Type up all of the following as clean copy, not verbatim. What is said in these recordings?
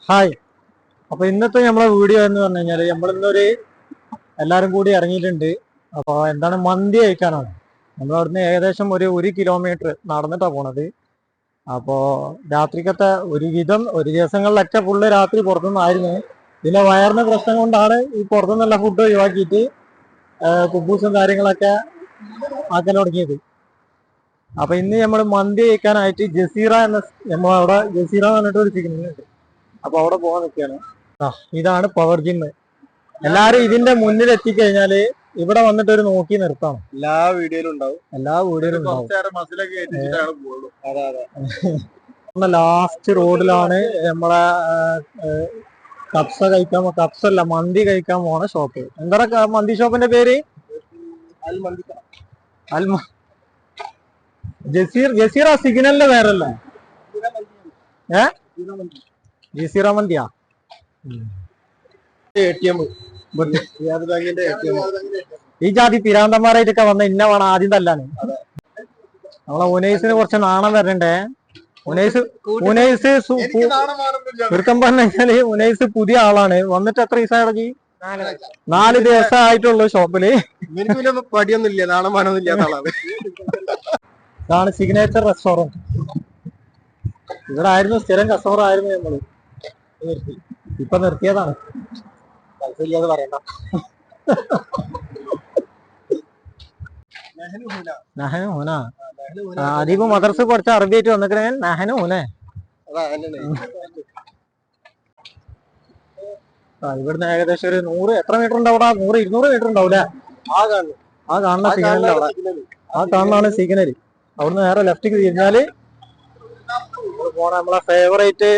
Hi. അപ്പൊ ഇന്നത്തെ നമ്മളെ വീഡിയോ എന്ന് പറഞ്ഞു കഴിഞ്ഞാല് നമ്മളിന്നൊരു എല്ലാരും കൂടി ഇറങ്ങിയിട്ടുണ്ട്. അപ്പൊ എന്താണ്, മന്തി കഴിക്കാനാണ്. നമ്മളവിടുന്ന് ഏകദേശം ഒരു കിലോമീറ്റർ നടന്നിട്ടാ പോണത്. അപ്പോ രാത്രിക്കത്തെ ഒരു ദിവസങ്ങളിലൊക്കെ ഫുള്ള് രാത്രി പുറത്തുനിന്നായിരുന്നു. പിന്നെ വയറിന് പ്രശ്നം കൊണ്ടാണ് ഈ പുറത്തുനിന്നുള്ള ഫുഡ് ഒഴിവാക്കിയിട്ട് കുബൂസും കാര്യങ്ങളൊക്കെ ആക്കാൻ തുടങ്ങിയത്. അപ്പൊ ഇന്ന് നമ്മൾ മന്തി കഴിക്കാനായിട്ട് ജസീറ നമ്മളവിടെ ജസീറ എന്ന് പറഞ്ഞിട്ട് ഒരു ചിക്കനുണ്ട്. അപ്പൊ അവിടെ പോകാൻ നിൽക്കുകയാണ്. ഇതാണ് പവർ ജിം. എല്ലാരും ഇതിന്റെ മുന്നിൽ എത്തിക്കഴിഞ്ഞാല് ഇവിടെ വന്നിട്ട് ഒരു നോക്കി നിർത്താം. എല്ലാ വീഡിയോയിലും ഉണ്ടാവും. ലാസ്റ്റ് റോഡിലാണ് നമ്മളെ കപ്സല്ല മന്തി കഴിക്കാൻ പോണ ഷോപ്പ്. എന്താ മന്തി ഷോപ്പിന്റെ പേര്? ജസീറ സിഗ്നലിന്റെ പേരല്ലേ? ജസീറ മന്തിയാ? ഈ ജാതി പിരാന്തന്മാരായിട്ടൊക്കെ വന്ന ഇന്ന വേണം ആദ്യം തല്ലാണ്. നമ്മളെ ഉനൈസിന് കുറച്ച് നാണം വരണ്ടേ. ഉനൈസ് ചുരുക്കം പറഞ്ഞു കഴിഞ്ഞാല് ഉനൈസ് പുതിയ ആളാണ്. വന്നിട്ട് എത്ര ദിവസം ഇടക്കി? 4 ദിവസം ആയിട്ടുള്ളൂ ഷോപ്പില്. പടിയൊന്നുമില്ല, നാണം മാനൊന്നും ഇല്ലാത്ത ആളാണ്. ഇതാണ് സിഗ്നേച്ചർ റെസ്റ്റോറന്റ്. ഇവിടെ ആയിരുന്നു സ്ഥിരം കസ്റ്റമർ ആയിരുന്നു നമ്മള്. ഇപ്പൊ നിർത്തിയതാണ്. ഇല്ലാതെ പറയണ്ട. അധികം മദർസ് കുറച്ച് അറബിയായിട്ട് വന്നിക്കണേ. നഹനു ഹുനെ. ഇവിടുന്ന് ഏകദേശം ഒരു 100 എത്ര മീറ്റർ ഉണ്ടാവും? 100-200 മീറ്റർ ഉണ്ടാവൂലേ? ആ കാണുന്ന സിഗ്നലിന്റെ അവിടെ, ആ കാണുന്നതാണ് സിഗ്നൽ. അവിടുന്ന് നേരെ ലെഫ്റ്റിക്ക് തിരിഞ്ഞാല് പോണ നമ്മളെ ഫേവറേറ്റ്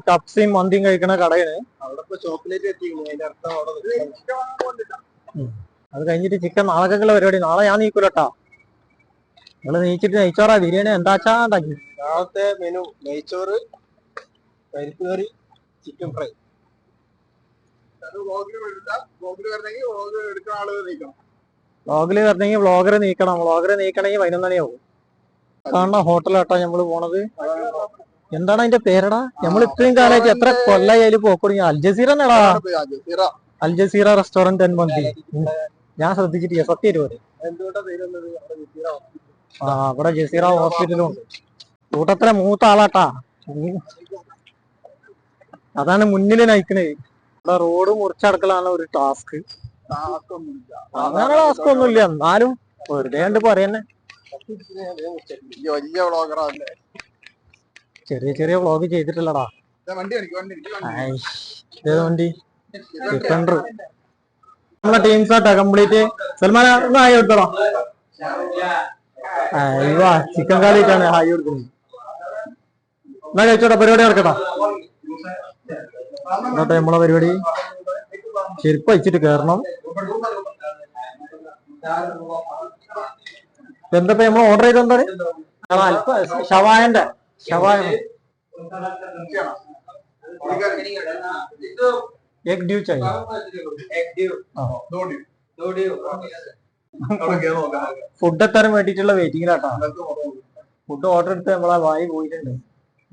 കപ്സിയും മന്തിയും കഴിക്കണ കടയാണ്. അത് കഴിഞ്ഞിട്ട് ചിക്കൻ നാളേക്കുള്ള പരിപാടി. നാളെ ഞാൻ നീക്കൂലട്ടാ. നിങ്ങള് നീച്ചിട്ട് നെയ്ച്ചോറാ ബിരിയാണി എന്താച്ചാ ഉണ്ടാക്കി. നാളത്തെ മെനു നെയ്ച്ചോറ്, പരിപ്പ് കറി, ചിക്കൻ ഫ്രൈ. വ്ളോഗില് വരണമെങ്കിൽ വ്ളോഗർ നീക്കണം. വ്ളോഗർ നീക്കണമെങ്കിൽ 11 മണിയാവും. കാണുന്ന ഹോട്ടലാട്ടാ നമ്മള് പോണത്. എന്താണ് അതിന്റെ പേരടാ? നമ്മൾ ഇത്രയും കാലമായിട്ട് എത്ര കൊല്ലായി അതിൽ പോക്കുടങ്ങി? അൽജസീറ എന്നടാ. അൽജസീറ റെസ്റ്റോറന്റ് ആൻഡ് മന്തി. ഞാൻ ശ്രദ്ധിച്ചിട്ടില്ല സത്യം വരെ. അവിടെ ജസീറ ഹോസ്പിറ്റലും ഉണ്ട്. കൂട്ടത്തിലെ മൂത്ത ആളാട്ടാ. അതാണ് മുന്നിൽ നയിക്കണേ. ഇവിടെ റോഡ് മുറിച്ചടക്കലാണ് ഒരു ടാസ്ക്. അങ്ങനെ ടാസ്ക് ഒന്നുമില്ല, എന്നാലും വെറുതെ കണ്ട് പറയുന്നേ. ചെറിയ ചെറിയ വ്ളോഗ് ചെയ്തിട്ടില്ലടാ. വണ്ടി നമ്മളെ ടീംസ് ആട്ടാ കംപ്ലീറ്റ്. സൽമാൻ ഒന്ന് ഹായ് കൊടുത്തടാ. ചിക്കൻ കാലിട്ടാണ് ഹായ് കൊടുക്കുന്നത്. എന്നാ കഴിച്ചോട്ടെ, പരിപാടി നടക്കട്ടാ. എന്നിട്ട് നമ്മളെ പരിപാടി ചെരുപ്പ് വെച്ചിട്ട് കേറണം. എന്തപ്പോ നമ്മൾ ഓർഡർ ചെയ്ത് എന്താണ്? ഷവായന്റെ എഗ് ഡ്യൂ चाहिए. ഫുഡ് എത്താനും വേണ്ടിട്ടുള്ള വെയിറ്റിംഗിലാട്ടാ. ഫുഡ് ഓർഡർ എടുത്ത് നമ്മളെ വായി പോയിട്ടുണ്ട്.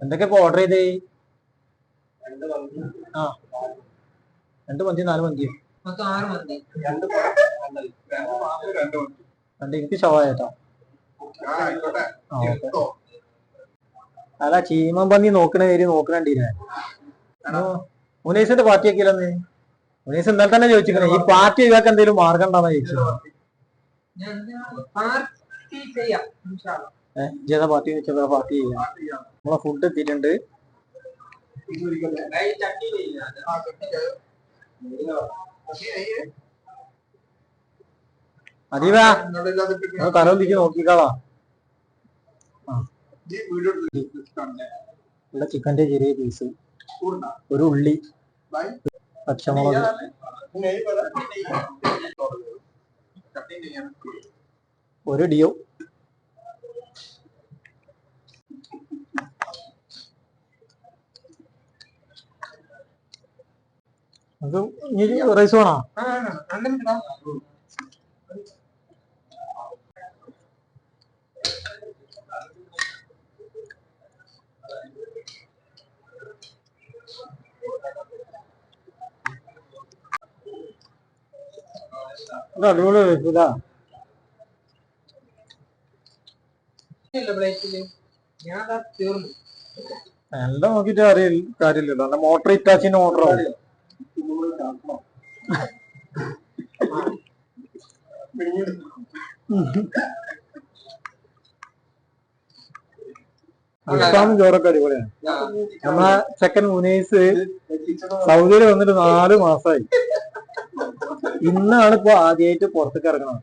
എന്തൊക്കെ ഇപ്പൊ ഓർഡർ ചെയ്തേ? 2 മന്തി 4 മന്തിയോ? 2 എനിക്ക് ഷവായട്ടാ. അല്ല ചീമൻ പന്നി നോക്കണ പേര് നോക്കണ്ടില്ലേ? ഉനൈസിന്റെ പാർട്ടി ആക്കിയില്ലെന്ന്. ഉനൈസ് ഇന്നലെ തന്നെ ചോദിച്ചിരിക്കണേ ഈ പാർട്ടി ഒഴിവാക്കാൻ എന്തെങ്കിലും മാർഗം ഉണ്ടാന്ന് ചോദിച്ചത്. ജേതാ പാർട്ടി വെച്ചാൽ പാർട്ടി ചെയ്യാം. നമ്മളെ ഫുഡ് എത്തിയിട്ടുണ്ട്. അതീവാ തലൊന്നിക്ക് നോക്കിക്കാളാ. ഇവിടെ ചിക്കന്റെ ചെറിയ പീസ്, ഒരു ഉള്ളി, പച്ചമുളക്, ഒരു ഡിയോ, അത് റൈസ് വേണോ? ഇത് അടിപൊളി ഇതാ. എല്ലാം നോക്കിട്ട് കാര്യമില്ലല്ലോ. എന്റെ മോട്ടർ ഇറ്റാച്ചിന്റെ മോട്ടറാണ്. അൽഫാമും ചോറൊക്കെ അടിപൊളിയാണ്. നമ്മളെ ചെക്കൻ മുനീസ് സൗദിയിൽ വന്നിട്ട് 4 മാസമായി. ഇന്നാണ് ഇപ്പൊ ആദ്യമായിട്ട് പുറത്തേക്ക് ഇറങ്ങണത്.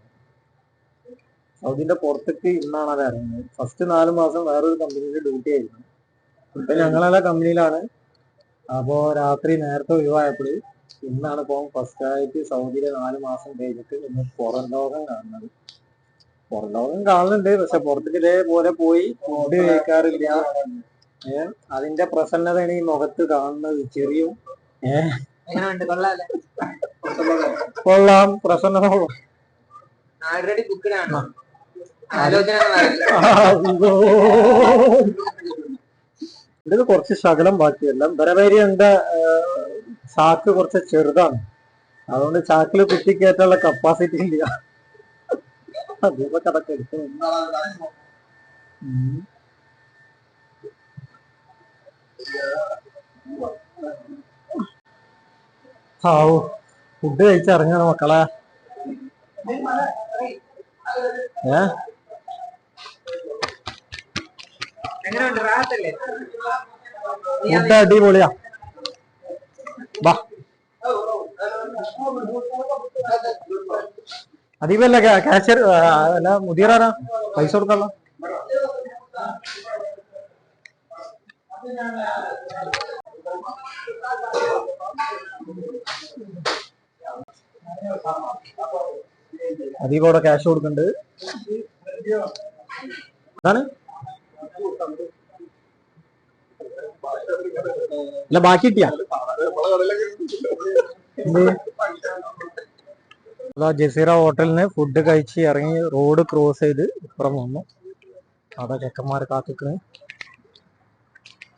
സൗദിന്റെ പുറത്തേക്ക് ഇന്നാണ് അത് ഇറങ്ങുന്നത്. ഫസ്റ്റ് 4 മാസം വേറൊരു കമ്പനിയിൽ ഡ്യൂട്ടി ആയിരുന്നു. ഇപ്പൊ ഞങ്ങളെല്ലാം കമ്പനിയിലാണ്. അപ്പോ രാത്രി നേരത്തെ ഒഴിവായപ്പോൾ ഇന്നാണ് ഇപ്പൊ ഫസ്റ്റ് ആയിട്ട് സൗദിയിലെ 4 മാസം കഴിഞ്ഞിട്ട് ഇന്ന് പുറം ലോകം കാണുന്നത്. പുറം ലോകം കാണുന്നുണ്ട്, പക്ഷെ പുറത്തേക്ക് ഇതേപോലെ പോയി ഫുഡ് കഴിക്കാറില്ല. അതിന്റെ പ്രസന്നതയാണ് ഈ മുഖത്ത് കാണുന്നത്. ചെറിയ കൊള്ളാം, പ്രസന്നത ഇത് കുറച്ച് ശകലം ബാക്കിയല്ല. ബരവേരിയന്റെ ചാക്ക് കുറച്ച് ചെറുതാണ്, അതുകൊണ്ട് ചാക്കില് കുത്തിക്കയറ്റാനുള്ള കപ്പാസിറ്റി ഇല്ല. അതിപ്പോ കടക്ക് എടുക്കണം. ഹാവൂ, ഫുഡ് കഴിച്ചിറങ്ങണം മക്കളെ. ഫുഡ് അടിപൊളിയാ. വാ, അതീവല്ല കാഷ്യർ അല്ല മുതിരാറാ പൈസ കൊടുക്കാനുള്ള. അതീവോടെ ക്യാഷ് കൊടുക്കുന്നുണ്ട്. അതാണ് അല്ല ബാക്കി കിട്ടിയാ. ജസീറ ഹോട്ടലിന് ഫുഡ് കഴിച്ച് ഇറങ്ങി റോഡ് ക്രോസ് ചെയ്ത് ഇപ്പുറം വന്നു. അതാ ചെക്കന്മാരെ കാത്തിക്കണ്.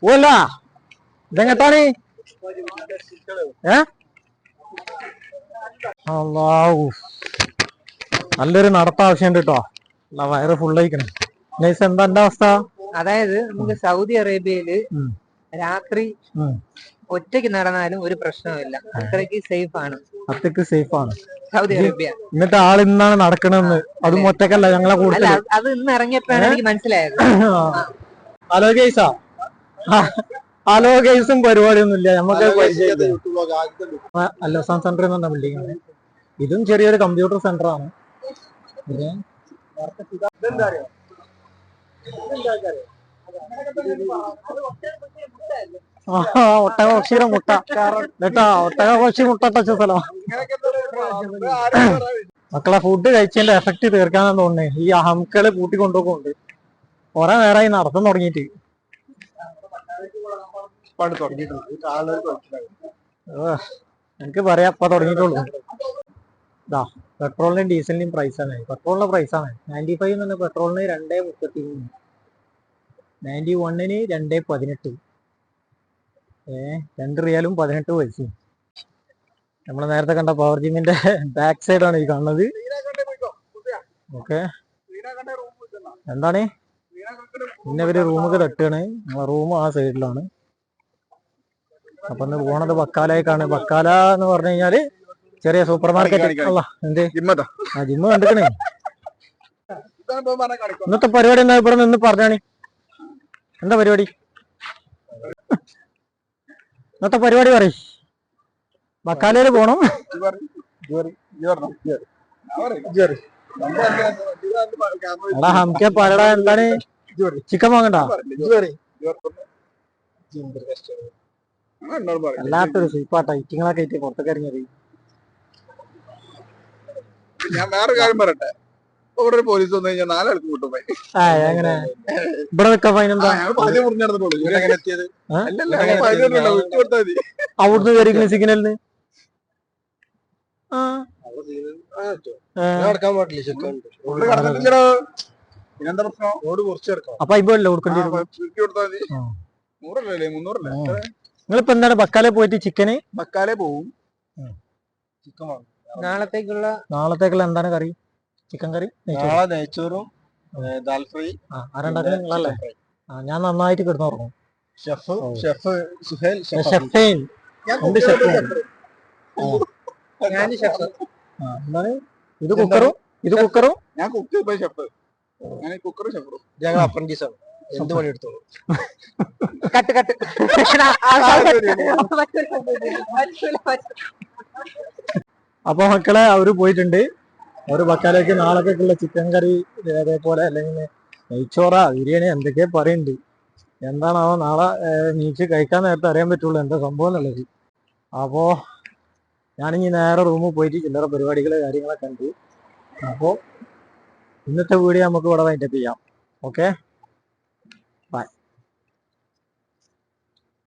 ഓല്ല ഇതെങ്ങത്താണ്? നല്ലൊരു നടത്ത ആവശ്യമുണ്ട് കേട്ടോ. വയറ് ഫുള്ളായിക്കണേ. നൈസ്, എന്താ എന്റെ അവസ്ഥ? അതായത് നമുക്ക് സൗദി അറേബ്യയില് രാത്രി ഒറ്റയ്ക്ക് നടന്നാലും ഒരു പ്രശ്നമില്ല. അത്രയ്ക്ക് സേഫ് ആണ്. അത്രയ്ക്ക് സേഫ് ആണ് സൗദി അറേബ്യ. എന്നിട്ട് ആൾ ഇന്നാണ് നടക്കണെന്ന്. അതും ഒറ്റക്കല്ല, ഞങ്ങളെ കൂടുതൽ. അത് ഇന്ന് ഇറങ്ങിയപ്പോഴാണ് എനിക്ക് മനസ്സിലായത്. ഹലോ ഗൈസാ, ഹലോ ഗൈസും പരിപാടിയൊന്നുമില്ല. നമുക്ക് അൽഹസാൻ സെന്റർ എന്ന് പറഞ്ഞ ബിൽഡിംഗ് ആണ്. ഇതും ചെറിയൊരു കമ്പ്യൂട്ടർ സെന്റർ ആണ്. ഒട്ടകപക്ഷിയുടെ മുട്ട കേട്ടാ, ഒട്ടകപക്ഷി മുട്ട ടച്ച സ്ഥലം. മക്കളെ ഫുഡ് കഴിച്ചതിന്റെ എഫക്ട് തീർക്കാനെന്ന് തോന്നുന്നേ ഈ അഹംകള് കൂട്ടിക്കൊണ്ടുപോകുന്നുണ്ട്. കുറെ നേരമായി നടത്തം തുടങ്ങിയിട്ട്. എനിക്ക് പറയാം, ഇപ്പൊ തുടങ്ങിയിട്ടുള്ളൂ. ഇതാ പെട്രോളിന്റെയും ഡീസലിന്റെയും പ്രൈസാണ്. പെട്രോളിന്റെ പ്രൈസാണ് 95 എന്ന് പറഞ്ഞാൽ പെട്രോളിന് 2.33, 91-ന് 2.18. 2 റിയാലും 18 പൈസയും. നമ്മള് നേരത്തെ കണ്ട പവർ ജിമ്മിന്റെ ബാക്ക് സൈഡാണ് ഈ കാണുന്നത്. ഓക്കെ, എന്താണ് പിന്നെ ഇവര് റൂമൊക്കെ തട്ടുകയാണ്. നമ്മളെ റൂം ആ സൈഡിലാണ്. അപ്പൊ ഇന്ന് പോണത് ബക്കാലയ്ക്കാണ്. ബക്കാല എന്ന് പറഞ്ഞു കഴിഞ്ഞാല് ചെറിയ സൂപ്പർ മാർക്കറ്റ്. അല്ല എന്ത് ആ ജിമ്മ് കണ്ടിക്കണേ. ഇന്നത്തെ പരിപാടി എന്താ ഇവിടെ നിന്ന് പറഞ്ഞാണ്? എന്താ പരിപാടി? ഇന്നത്തെ പരിപാടി പറ. ബക്കാലയില് പോണം. എടാ ഹംക്കെ പറയടാ, എന്താണ് ചിക്കൻ വാങ്ങണ്ട? അല്ലാത്തൊരു സൂപ്പാട്ടാ ഇറ്റിങ്ങളൊക്കെ ആയിട്ട് പുറത്തൊക്കെ ഇറങ്ങിയത്. ഞാൻ വേറെ കാര്യം പറയട്ടെ, ഇവിടെ ഒരു പോലീസ് വന്നു കഴിഞ്ഞാൽ 4 ആൾക്ക് കിട്ടും. എങ്ങനെ ഇവിടെ നിൽക്കാൻ ഫൈനെന്താ? അവിടുന്ന് കയറിക്കുന്ന സിഗ്നലിന് അപ്പൊ ഇപ്പല്ലേ കൊടുക്കേണ്ടി വരും. നിങ്ങളിപ്പോ എന്താണ് ബക്കാലെ പോയിട്ട് ചിക്കന്? ബക്കാലെ പോവും, ചിക്കൻ വാങ്ങും. നാളത്തേക്കുള്ള എന്താണ് കറി? ചിക്കൻ കറി, നെയ്ച്ചോറ്. നാളെ നെയ്ച്ചോറും ദാൽ ഫ്രൈ. ആരുണ്ടാക്കുന്നത് നിങ്ങളല്ലേ? ഞാൻ നന്നായിട്ട് കിടന്നുറങ്ങും. ഷെഫ് ഷെഫ് സുഹേൽ ഷെഫേൻ. എന്ത് ഷെഫ്? എന്താണ് ഇത്? കുക്കറും ഇത് കുക്കറും ഞാൻ കുക്ക് ഇപ്പൊ ഷെഫ്. ഞാൻ കുക്കറും ഷെഫറും ഞങ്ങൾ അപ്രന്റീസ് ആണ്. എന്ത് പണി എടുത്തോളൂ. അപ്പൊ മക്കളെ അവര് പോയിട്ടുണ്ട്. അവര് ബക്കാലേക്ക് നാളേക്കുള്ള ചിക്കൻ കറി അതേപോലെ അല്ലെങ്കിൽ നെയ്ച്ചോറ ബിരിയാണി എന്തൊക്കെയാ പറയുന്നുണ്ട്. എന്താണാവോ നാളെ നീച്ച് കഴിക്കാൻ നേരത്തെ അറിയാൻ പറ്റുള്ളൂ എന്താ സംഭവം എന്നുള്ളത്. അപ്പോ ഞാനിനി നേരെ റൂമിൽ പോയിട്ട് ചില്ലറ പരിപാടികള് കാര്യങ്ങളൊക്കെ ഉണ്ട്. അപ്പോ ഇന്നത്തെ വീഡിയോ നമുക്ക് ഇവിടെ വൈൻഡപ്പ് ചെയ്യാം. ഓക്കെ.